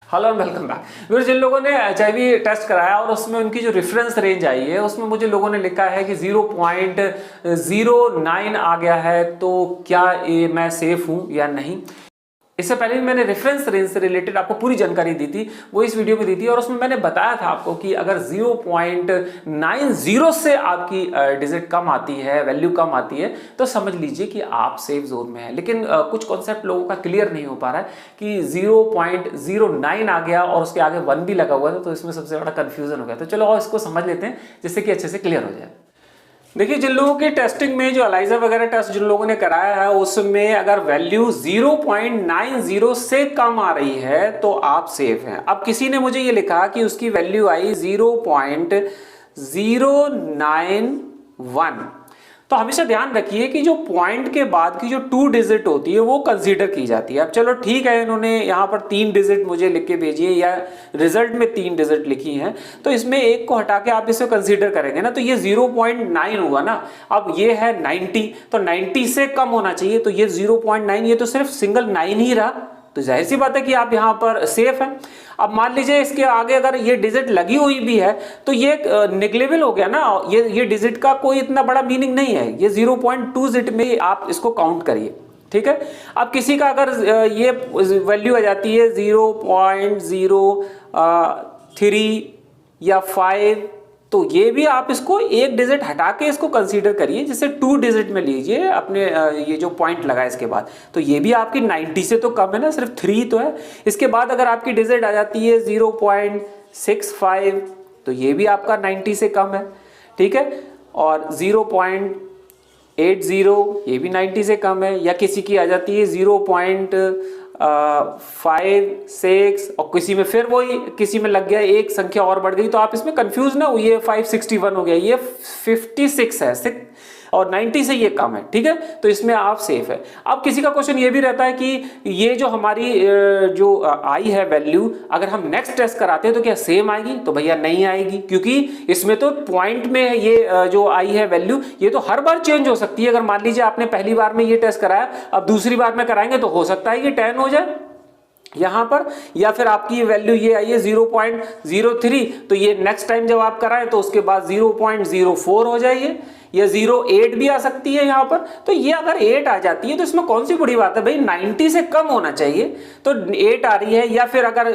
Hello and welcome back. फिर जिन लोगों ने HIV टेस्ट कराया और उसमें उनकी जो रेफरेंस रेंज आई है उसमें मुझे लोगों ने लिखा है कि 0.09 आ गया है, तो क्या ये मैं सेफ हूं या नहीं। इससे पहले भी मैंने रेफरेंस रेंज से रिलेटेड आपको पूरी जानकारी दी थी, वो इस वीडियो में दी थी और उसमें मैंने बताया था आपको कि अगर 0.90 से आपकी डिजिट कम आती है, वैल्यू कम आती है, तो समझ लीजिए कि आप सेफ जोन में हैं। लेकिन कुछ कॉन्सेप्ट लोगों का क्लियर नहीं हो पा रहा है कि 0.09 आ गया और उसके आगे 1 भी लगा हुआ था, तो इसमें सबसे बड़ा कंफ्यूजन हो गया। तो चलो और इसको समझ लेते हैं जिससे कि अच्छे से क्लियर हो जाए। देखिए, जिन लोगों की टेस्टिंग में जो एलाइजा वगैरह टेस्ट जिन लोगों ने कराया है उसमें अगर वैल्यू 0.90 से कम आ रही है तो आप सेफ हैं। अब किसी ने मुझे ये लिखा कि उसकी वैल्यू आई 0.091, तो हमेशा ध्यान रखिए कि जो पॉइंट के बाद की जो 2 डिजिट होती है वो कंसीडर की जाती है। अब चलो ठीक है, इन्होंने यहाँ पर 3 डिजिट मुझे लिख के भेजी है या रिजल्ट में 3 डिजिट लिखी हैं, तो इसमें एक को हटा के आप इसे कंसीडर करेंगे ना, तो ये 0.9 हुआ ना। अब ये है 90, तो 90 से कम होना चाहिए, तो ये 0.9, ये तो सिर्फ सिंगल 9 ही रहा, तो जाहिर सी बात है कि आप यहां पर सेफ हैं। अब मान लीजिए इसके आगे अगर ये डिजिट लगी हुई भी है तो ये निगलेबल हो गया ना, ये डिजिट का कोई इतना बड़ा मीनिंग नहीं है, ये 0.2 डिजिट में आप इसको काउंट करिए, ठीक है। अब किसी का अगर ये वैल्यू आ जाती है 0.03 या 5, तो ये भी आप इसको एक डिजिट हटा के इसको कंसीडर करिए, जिसे 2 डिजिट में लीजिए अपने ये जो पॉइंट लगा इसके बाद, तो ये भी आपकी 90 से तो कम है ना, सिर्फ 3 तो है। इसके बाद अगर आपकी डिजिट आ जाती है 0.65, तो ये भी आपका 90 से कम है, ठीक है। और 0.80 ये भी 90 से कम है, या किसी की आ जाती है 0.56 और किसी में फिर वही किसी में लग गया एक संख्या और बढ़ गई, तो आप इसमें कंफ्यूज ना हुई, ये 561 हो गया, ये 56 है, और 90 से ये कम है, ठीक है, तो इसमें आप सेफ है। अब किसी का क्वेश्चन ये भी रहता है कि ये जो हमारी जो आई है वैल्यू, अगर हम नेक्स्ट टेस्ट कराते हैं तो क्या सेम आएगी, तो भैया नहीं आएगी, क्योंकि इसमें तो पॉइंट में ये जो आई है वैल्यू, ये तो हर बार चेंज हो सकती है। अगर मान लीजिए आपने पहली बार में ये टेस्ट कराया, अब दूसरी बार में कराएंगे तो हो सकता है कि 10 हो जाए यहां पर, या फिर आपकी वैल्यू ये आई है 0.03, तो ये नेक्स्ट टाइम जब आप कराएं तो उसके बाद 0.04 हो जाइए, या 0.8 भी आ सकती है यहां पर। तो ये अगर 8 आ जाती है तो इसमें कौन सी बड़ी बात है भाई, 90 से कम होना चाहिए, तो 8 आ रही है। या फिर अगर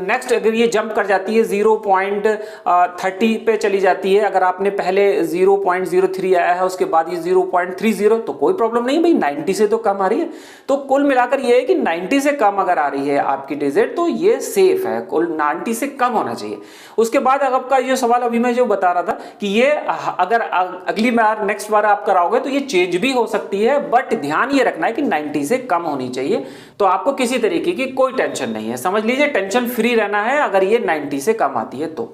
नेक्स्ट अगर ये जंप कर जाती है 0.30 पे चली जाती है, अगर आपने पहले 0.03 आया है उसके बाद ये 0.30, तो कोई प्रॉब्लम नहीं भाई, 90 से तो कम आ रही है। तो कुल मिलाकर ये है कि 90 से कम अगर आ रही है आपकी डिजिट तो ये सेफ है, कुल 90 से कम होना चाहिए। उसके बाद आपका ये सवाल अभी मैं जो बता रहा था कि ये अगर अगली बार नेक्स्ट बार आप कराओगे तो ये चेंज भी हो सकती है, बट ध्यान ये रखना है कि 90 से कम होनी चाहिए, तो आपको किसी तरीके की कोई टेंशन नहीं है, समझ लीजिए टेंशन फ्री रहना है अगर ये 90 से कम आती है तो।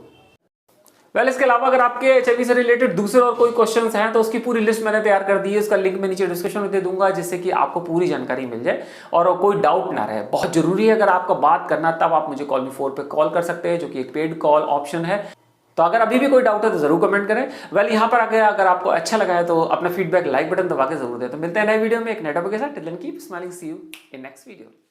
इसके अलावा अगर आपके HIV से रिलेटेड दूसरे और कोई क्वेश्चंस हैं तो उसकी पूरी लिस्ट मैंने तैयार कर दी है, उसका लिंक मैं नीचे डिस्क्रिप्शन में दे दूंगा, जिससे कि आपको पूरी जानकारी मिल जाए और कोई डाउट ना रहे। बहुत जरूरी है अगर आपका बात करना तब आप मुझे कॉल मी 4 पे कॉल कर सकते हैं, जो कि एक पेड कॉल ऑप्शन है। तो अगर अभी भी कोई डाउट है तो जरूर कमेंट करें। यहाँ पर आगे अगर आपको अच्छा लगा है तो अपना फीडबैक लाइक बटन दबा के जरूर दें। तो मिलते हैं नए वीडियो में एक नए टॉपिक के साथ। Till then keep smiling, see you in next video.